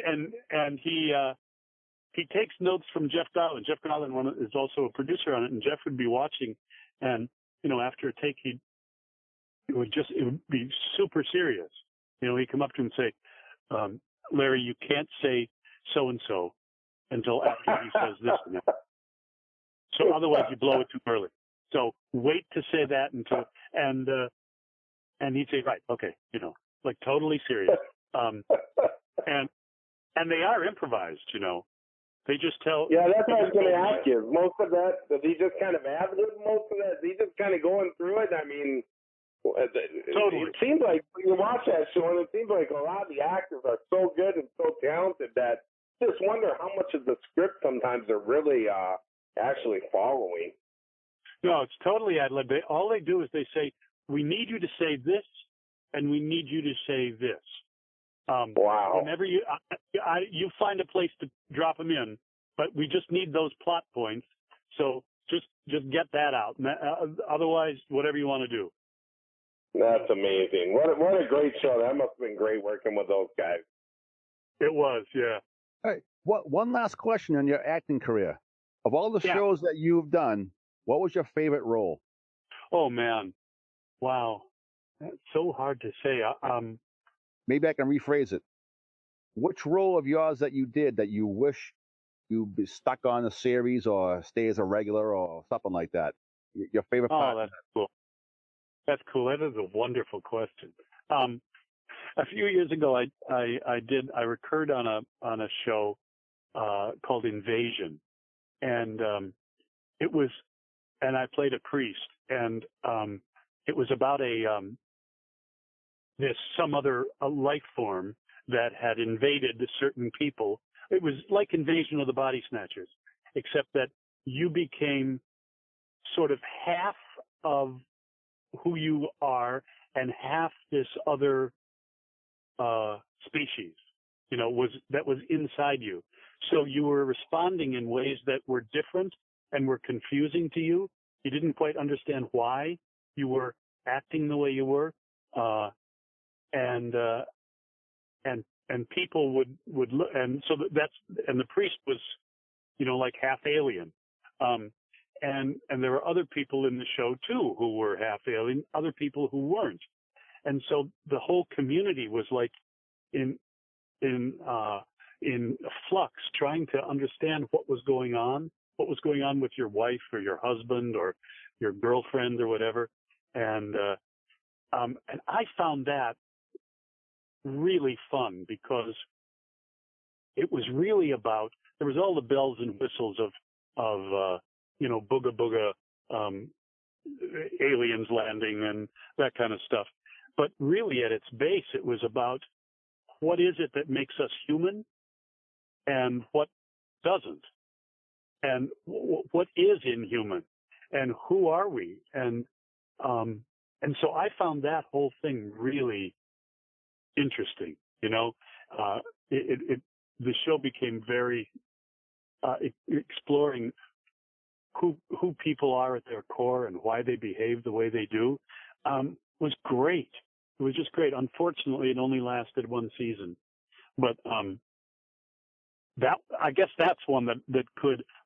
he takes notes from Jeff Garland. Jeff Garland is also a producer on it, and Jeff would be watching, and after a take, it would be super serious. He'd come up to him and say, Larry, you can't say so and so until after he says this and that. So otherwise you blow it too early. So wait to say that until and he'd say, right, okay, like totally serious. And they are improvised, They just tell. Yeah, that's what I was going to ask you. Most of that, does he just kind of ad-lib most of that? Is he just kind of going through it? I mean, totally. It seems like when you watch that show, and it seems like a lot of the actors are so good and so talented that you just wonder how much of the script sometimes they're really actually following. No, it's totally ad-lib. All they do is they say, we need you to say this, and we need you to say this. Wow. Whenever you find a place to drop them in, but we just need those plot points. So just get that out. Otherwise, whatever you want to do. That's amazing. What a great show. That must have been great working with those guys. It was, yeah. All right. One last question on your acting career. Of all the shows that you've done, what was your favorite role? Oh man, wow, that's so hard to say. Maybe I can rephrase it. Which role of yours that you did that you wish you'd be stuck on a series or stay as a regular or something like that? Your favorite part? Oh, that's cool. That's cool. That is a wonderful question. A few years ago, I recurred on a show called Invasion, and I played a priest, and it was about some other life form that had invaded certain people. It was like Invasion of the Body Snatchers, except that you became sort of half of who you are and half this other species, that was inside you. So you were responding in ways that were different and were confusing to you. You didn't quite understand why you were acting the way you were, and people would look, and so and the priest was, like half alien, and there were other people in the show too who were half alien, other people who weren't, and so the whole community was like in flux, trying to understand what was going on with your wife or your husband or your girlfriend or whatever. And I found that really fun because it was really about, there was all the bells and whistles of booga booga, aliens landing and that kind of stuff. But really at its base, it was about what is it that makes us human and what doesn't, and what is inhuman, and who are we, and so I found that whole thing really interesting. The show became very exploring who people are at their core and why they behave the way they do. Was great. It was just great. Unfortunately, it only lasted one season, but that, I guess that's one that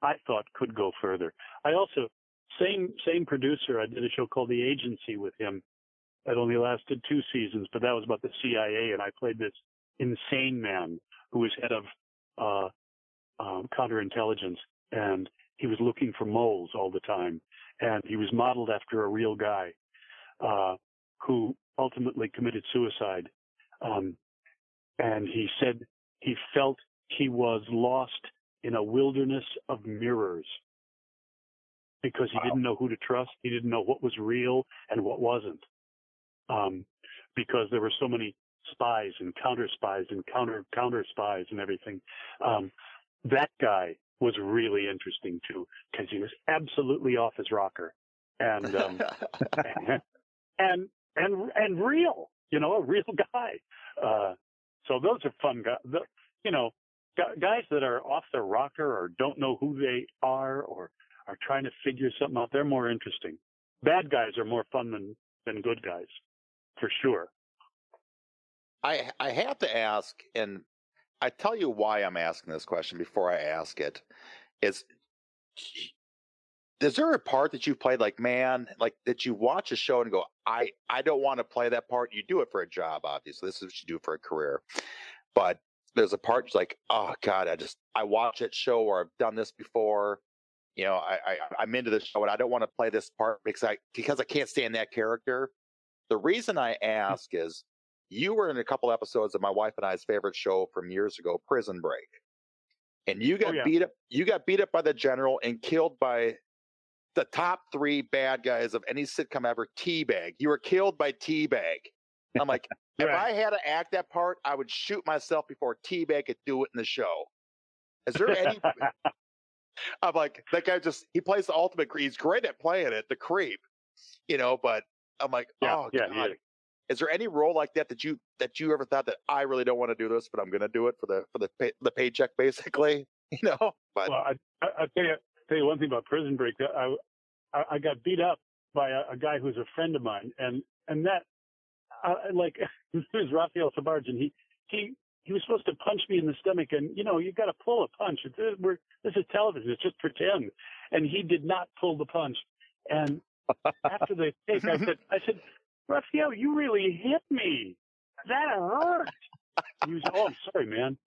I thought could go further. I also, same producer, I did a show called The Agency with him that only lasted 2 seasons, but that was about the CIA, and I played this insane man who was head of counterintelligence, and he was looking for moles all the time, and he was modeled after a real guy who ultimately committed suicide. And he said he felt he was lost in a wilderness of mirrors because he didn't know who to trust. He didn't know what was real and what wasn't, because there were so many spies and counter spies and counter spies and everything. That guy was really interesting too, because he was absolutely off his rocker and and real, a real guy. So those are fun guys, guys that are off their rocker or don't know who they are or trying to figure something out. They're more interesting. Bad guys are more fun than good guys, for sure. I have to ask, and I tell you why I'm asking this question before I ask it. Is there a part that you've played like, man, like that you watch a show and go, I don't want to play that part? You do it for a job, obviously. This is what you do for a career. But there's a part that's like, oh God, I watch that show, or I've done this before. You know, I'm into this show and I don't want to play this part because I can't stand that character. The reason I ask is you were in a couple episodes of my wife and I's favorite show from years ago, Prison Break. And you got beat up. You got beat up by the general and killed by the top 3 bad guys of any sitcom ever, Teabag. You were killed by Teabag. I'm like, if I had to act that part, I would shoot myself before Teabag could do it in the show. Is there any? I'm like, that guy he plays the ultimate creep. He's great at playing it, the creep, but I'm like, God. Is there any role like that you ever thought that I really don't want to do this, but I'm going to do it for the paycheck, basically, But well, I tell you one thing about Prison Break. I got beat up by a guy who's a friend of mine, and that his name is Rafael Sabarge, and he was supposed to punch me in the stomach, and you got to pull a punch. This is television; it's just pretend. And he did not pull the punch. And after the take, I said, Rafael, you really hit me. That hurt. He was, oh, I'm sorry, man.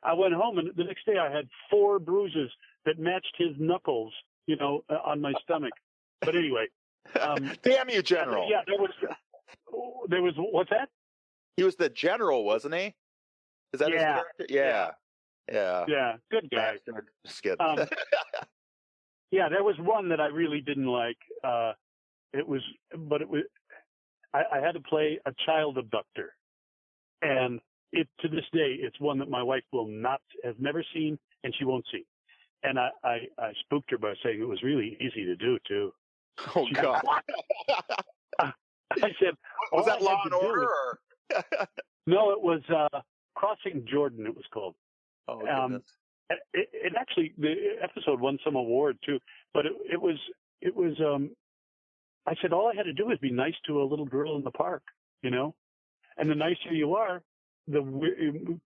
I went home, and the next day I had 4 bruises that matched his knuckles, on my stomach. But anyway. Damn you, General. Yeah, there was, what's that? He was the general, wasn't he? Is that his character? Yeah. Yeah, good guy. Just kidding. Yeah, there was one that I really didn't like. I had to play a child abductor. And to this day, it's one that my wife has never seen, and she won't see. And I spooked her by saying it was really easy to do, too. Oh, God. I said, was that Law and Order? No, it was Crossing Jordan, it was called. Oh, goodness. It actually, the episode won some award, too. But it was, I said, all I had to do was be nice to a little girl in the park, And the nicer you are, the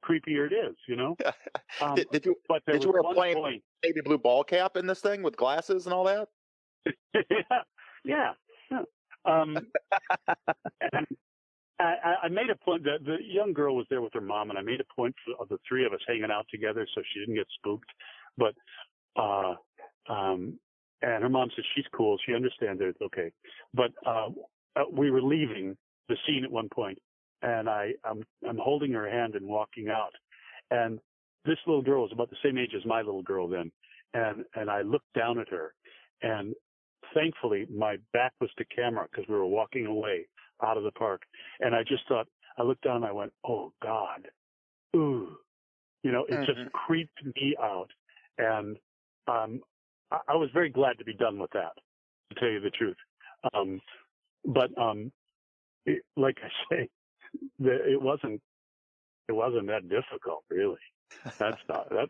creepier it is, Did you wear a plain baby blue ball cap in this thing with glasses and all that? Yeah. And I made a point that the young girl was there with her mom, and I made a point of the 3 of us hanging out together so she didn't get spooked. But and her mom said she's cool, she understands it, it's okay. But we were leaving the scene at one point, and I'm holding her hand and walking out, and this little girl was about the same age as my little girl then, and I looked down at her, and thankfully my back was to camera because we were walking away out of the park, and I just thought, I looked down and I went, oh God, ooh, it just creeped me out, and I was very glad to be done with that, to tell you the truth. But like I say, it wasn't that difficult, really. That's not that,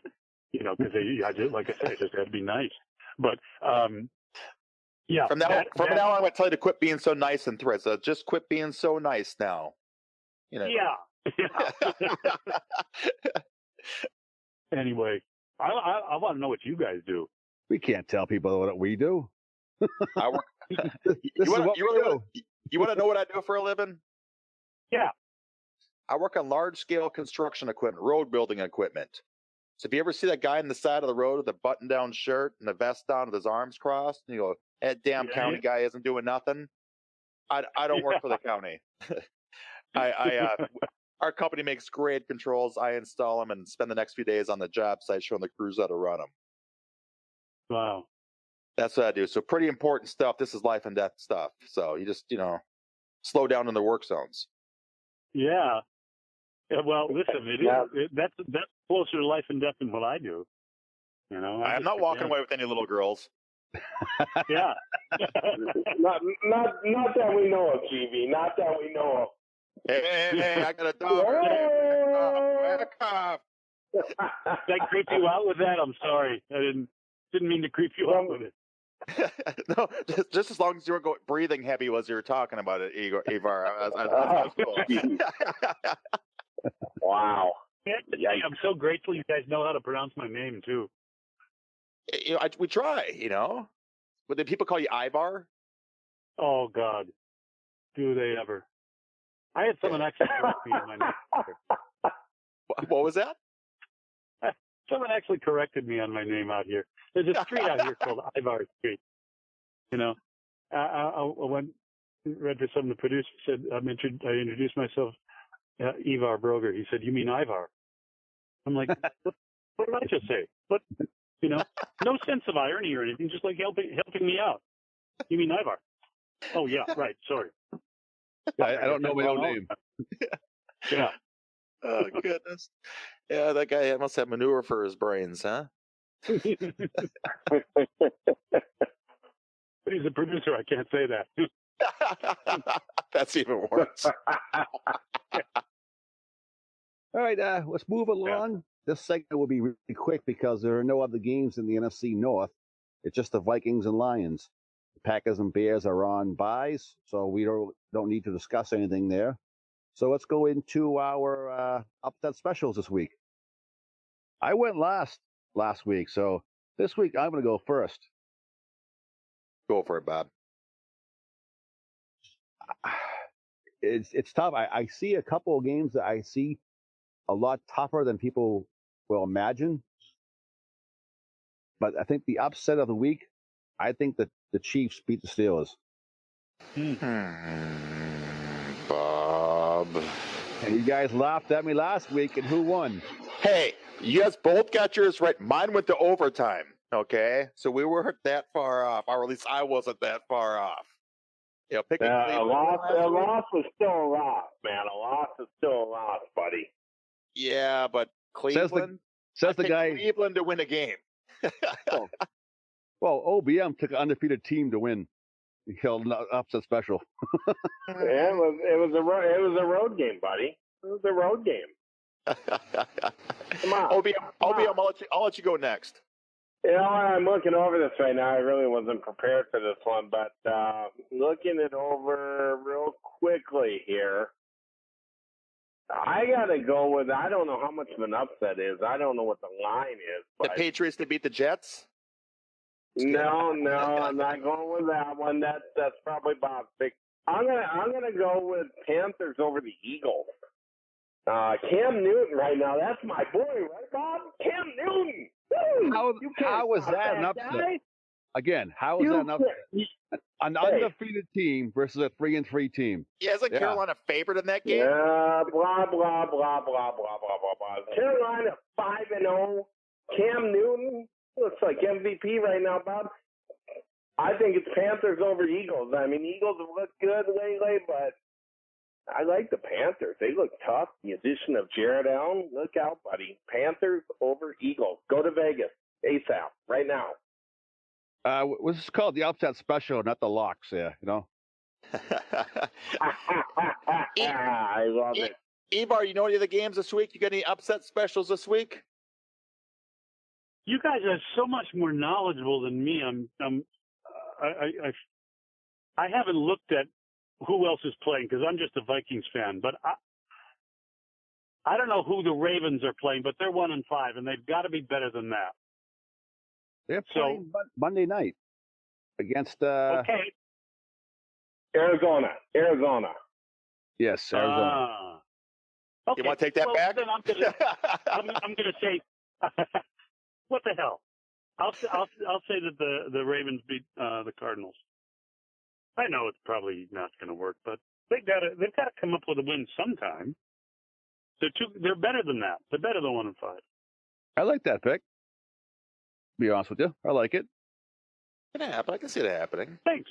because I did, like I said, it just had to be nice. But yeah. From now on, I'm going to tell you to quit being so nice in threads. So just quit being so nice now. Yeah. Anyway, I want to know what you guys do. We can't tell people what we do. I work. You want to know what I do for a living? Yeah. I work on large-scale construction equipment, road building equipment. So if you ever see that guy on the side of the road with a button-down shirt and a vest on with his arms crossed, and you go, that damn county guy isn't doing nothing. I don't work for the county. Our company makes grade controls. I install them and spend the next few days on the job site showing the crews how to run them. Wow. That's what I do. So pretty important stuff. This is life and death stuff. So you just, slow down in the work zones. Yeah. Well, listen, that's closer to life and death than what I do. I'm not walking away with any little girls. Yeah. not that we know of, GB. Not that we know of. Hey, I got a dog. Back off. Did I creep you out with that? I'm sorry. I didn't mean to creep you out with it. No, just as long as you were breathing heavy as you were talking about it, Ivar. That's cool. Wow. I'm so grateful you guys know how to pronounce my name too. We try, But did people call you Ivar? Oh God, do they ever? I had someone actually correct me on my name. What was that? Someone actually corrected me on my name out here. There's a street out here called Ivar Street. I went read for some of the producers. Said I introduced myself, Ivar Broger. He said, "You mean Ivar?" I'm like, what did I just say? But no sense of irony or anything. Just like helping me out. You mean Ivar? Oh yeah, right. Sorry. I don't know my own name. Yeah. Oh goodness. Yeah, that guy must have manure for his brains, huh? But he's a producer. I can't say that. That's even worse. All right, let's move along. Yeah. This segment will be really quick because there are no other games in the NFC North. It's just the Vikings and Lions. The Packers and Bears are on byes, so we don't need to discuss anything there. So let's go into our upset specials this week. I went last week, so this week I'm going to go first. Go for it, Bob. It's tough. I see a couple of games that I see a lot tougher than people will imagine. But I think the upset of the week, I think that the Chiefs beat the Steelers. Bob. And you guys laughed at me last week, and who won? Hey, you guys both got yours right. Mine went to overtime, okay? So we weren't that far off, or at least I wasn't that far off. Picking a loss was still a loss, man. A loss is still a loss, buddy. Yeah, but Cleveland says the guy Cleveland to win a game. Well, OBM took an undefeated team to win. He held an upset special. Yeah, it was a road game, buddy. It was a road game. Come on, OBM, I'll let you go next. I'm looking over this right now. I really wasn't prepared for this one, but looking it over real quickly here, I got to go with, I don't know how much of an upset is. I don't know what the line is. The Patriots to beat the Jets? No, I'm not going with that one. That's probably Bob's pick. I'm gonna go with Panthers over the Eagles. Cam Newton right now, that's my boy, right, Bob? Cam Newton. How was that an upset? Guy? Again, how is that an upset? An undefeated team versus a 3-3 team. Yeah, isn't Carolina favored in that game? Yeah, blah, blah, blah, blah, blah, blah, blah, blah. Carolina 5-0. Cam Newton looks like MVP right now, Bob. I think it's Panthers over Eagles. I mean, Eagles have looked good lately, but I like the Panthers. They look tough. The addition of Jared Allen, look out, buddy. Panthers over Eagles. Go to Vegas ASAP right now. This is called the upset special, not the locks. Yeah, I love it. Ivar, you know any of the games this week? You got any upset specials this week? You guys are so much more knowledgeable than me. I haven't looked at who else is playing because I'm just a Vikings fan. But I don't know who the Ravens are playing, but they're 1-5, and they've got to be better than that. They're playing Monday night against okay. Arizona. Yes, Arizona. You Okay. want to take that back? Then I'm gonna say, what the hell? I'll say that the Ravens beat the Cardinals. I know it's probably not going to work, but they've got to come up with a win sometime. They're better than that. They're better than 1-5. I like that pick. Be honest with you, I like it. It can happen. I can see that happening. Thanks.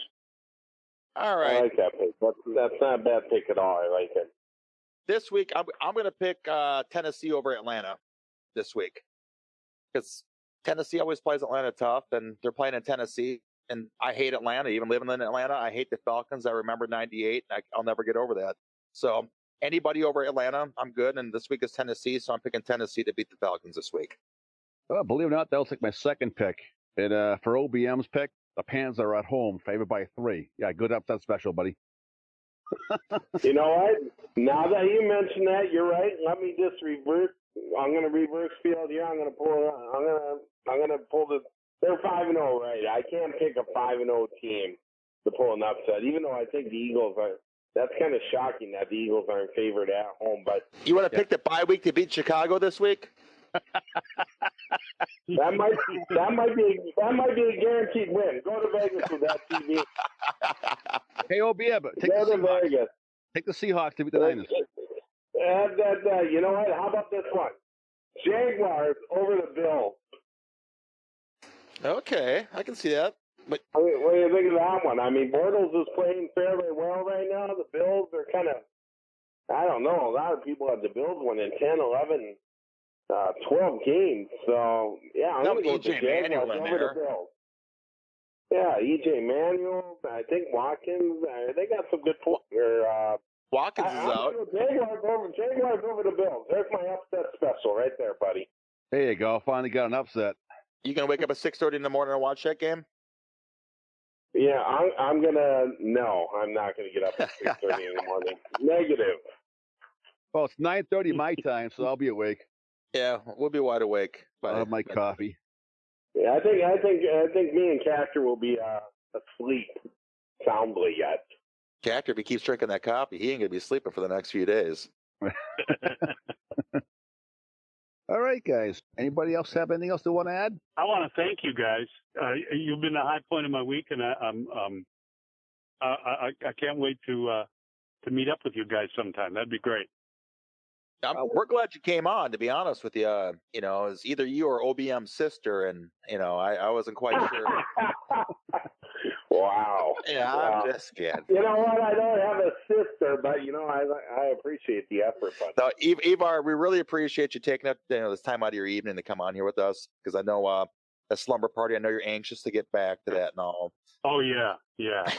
All right. I like that pick. That's not a bad pick at all. I like it. This week, I'm going to pick Tennessee over Atlanta this week because Tennessee always plays Atlanta tough, and they're playing in Tennessee. And I hate Atlanta. Even living in Atlanta, I hate the Falcons. I remember '98, and I'll never get over that. So anybody over Atlanta, I'm good. And this week is Tennessee, so I'm picking Tennessee to beat the Falcons this week. Well, believe it or not, that'll take my second pick. And for OBM's pick, The Pans are at home, favored by 3. Yeah, good upset special, buddy. You know what? Now that you mention that, you're right. Let me just reverse. I'm going to reverse field here. I'm going to pull the. They're 5-0, right? I can't pick a 5-0 team to pull an upset, even though I think the Eagles are. That's kind of shocking that the Eagles aren't favored at home. But you want to pick the bye week to beat Chicago this week? that might be a guaranteed win. Go to Vegas with that TV. Hey, OBM, take Go the to Seahawks. Vegas. Take the Seahawks to beat the Niners. You know what? How about this one? Jaguars over the Bills. Okay, I can see that. But I mean, what do you think of that one? I mean, Bortles is playing fairly well right now. The Bills are kind of, I don't know, a lot of people have the Bills winning 10, 11, 12 games. So, yeah, I'm going to go with the Jaguars over the Bills. Yeah, E.J. Manuel, I think Watkins, they got some good Watkins is out. Jaguars over the Bills. There's my upset special right there, buddy. There you go. Finally got an upset. You going to wake up at 6:30 in the morning and watch that game? Yeah, I'm gonna. No, I'm not gonna get up at 6:30 in the morning. Negative. Well, it's 9:30 my time, so I'll be awake. Yeah, we'll be wide awake. I'll have my coffee. Yeah, I think me and Caster will be asleep soundly yet. Caster, if he keeps drinking that coffee, he ain't gonna be sleeping for the next few days. All right, guys. Anybody else have anything else they want to add? I want to thank you guys. You've been the high point of my week, and I can't wait to meet up with you guys sometime. That'd be great. We're glad you came on. To be honest with you, it's either you or OBM's sister, and I wasn't quite sure. Wow. Yeah, I'm just kidding. You know what? I don't have a sister, but I appreciate the effort. But no, Ivar, we really appreciate you taking up this time out of your evening to come on here with us, because I know a slumber party. I know you're anxious to get back to that and all. Oh yeah. Right.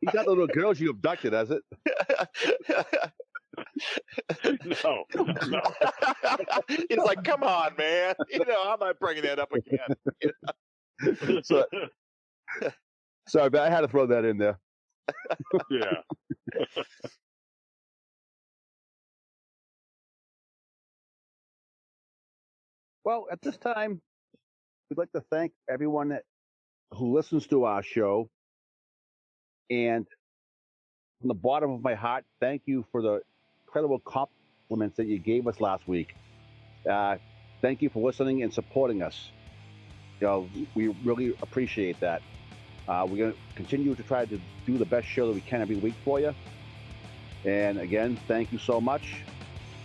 He's not the little girls you abducted, has it? No. He's like, come on, man. I'm not bringing that up again. So, sorry, but I had to throw that in there. Yeah. Well, at this time, we'd like to thank everyone who listens to our show. And from the bottom of my heart, thank you for the incredible compliments that you gave us last week. Thank you for listening and supporting us. We really appreciate that. We're going to continue to try to do the best show that we can every week for you. And again, thank you so much.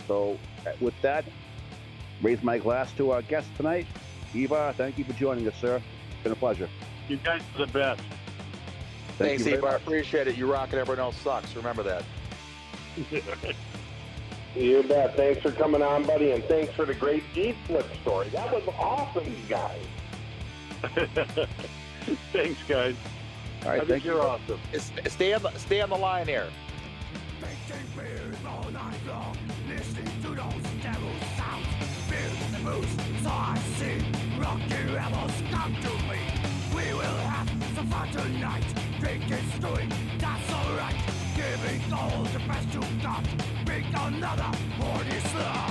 So with that, raise my glass to our guest tonight. Ivar, thank you for joining us, sir. It's been a pleasure. You guys are the best. Thanks, Ivar. Appreciate it. You rock and everyone else sucks. Remember that. You bet. Thanks for coming on, buddy, and thanks for the great deep flip story. That was awesome, you guys. Thanks, guys. All right, thank you. You're awesome. Stay on the line here. Making beers all night long, listening to those devil sounds. Beers and moose, so I sing. Rocky rebels, come to me. We will have some fun tonight. Drinking, stewing, that's alright. Giving all the best you got. Bring another 40 slug.